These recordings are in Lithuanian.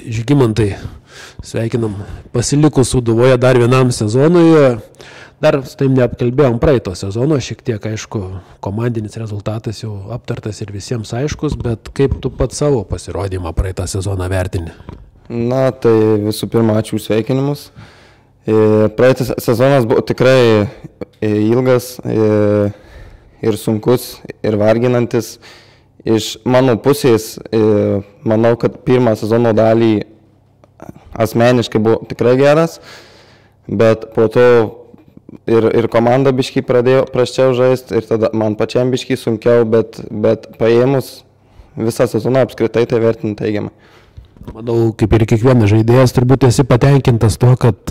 Žygimantai, sveikinam pasilikus Sūduvoje dar vienam sezonui. Dar su taim neapkalbėjom praeito sezono, šiek tiek, aišku, komandinis rezultatas jau aptartas ir visiems aiškus, bet kaip tu pats savo pasirodymą praeitą sezoną vertini? Na, tai visų pirma, ačiū už sveikinimus. Praeitas sezonas buvo tikrai ilgas ir sunkus ir varginantis. Iš mano pusės, manau, kad pirmą sezono dalį asmeniškai buvo tikrai geras, bet po to ir komanda biškį pradėjo prasčiau žaisti ir tada man pačiam biškį sunkiau, bet paėmus visą sezoną apskritai tai vertinu teigiamai. Manau, kaip ir kiekvienas žaidėjas, turbūt esi patenkintas tuo, kad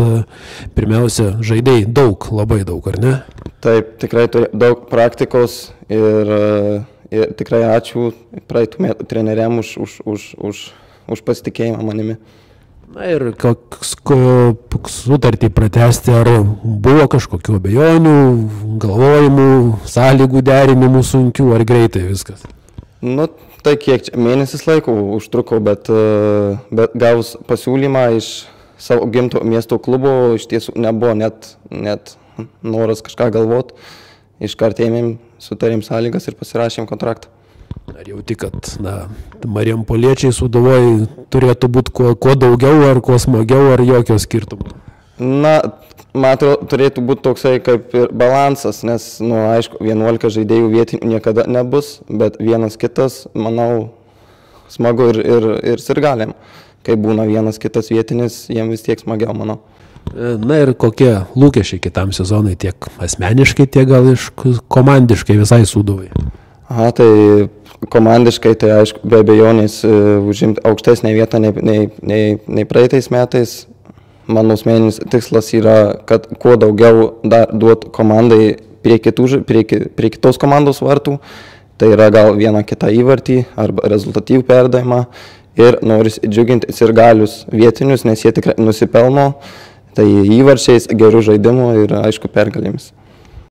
pirmiausia žaidėjai daug, labai daug, ar ne? Taip, tikrai turi daug praktikos ir tikrai ačiū praeitų metų treneriam už pasitikėjimą manimi. Na ir koks sutartį pratęsti, ar buvo kažkokių abejonių, galvojimų, sąlygų derinimų sunkių, ar greitai viskas? Nu, tai kiek mėnesis laiko užtruko, bet gavus pasiūlymą iš savo gimto miesto klubo, iš tiesų nebuvo net noras kažką galvoti. Iškart ėmėm, sutarėm sąlygas ir pasirašėm kontraktą. Ar jauti, kad Marijampoliečiai Sūduvoj turėtų būti kuo daugiau, ar kuo smagiau, ar jokio skirtumo? Na, man atrodo, turėtų būti toksai kaip ir balansas, nes, aišku, 11 žaidėjų vietinių niekada nebus, bet vienas kitas, manau, smagu ir sirgaliam. Kai būna vienas kitas vietinis, jiem vis tiek smagiau, manau. Na ir kokie lūkesčiai kitam sezonui, tiek asmeniškai, tiek gal iš komandiškai visai Sūduvai? Tai komandiškai, tai aišku, be abejonės užimti aukštesnę vietą nei praeitais metais. Mano asmeninis tikslas yra, kad kuo daugiau dar duot komandai prie kitos komandos vartų. Tai yra gal vieną kitą įvartį arba rezultatyvų perdavimą. Ir noris džiuginti sirgalius vietinius, nes jie tikrai nusipelno. Tai įvarčiais, gerų žaidimų ir, aišku, pergalėmis.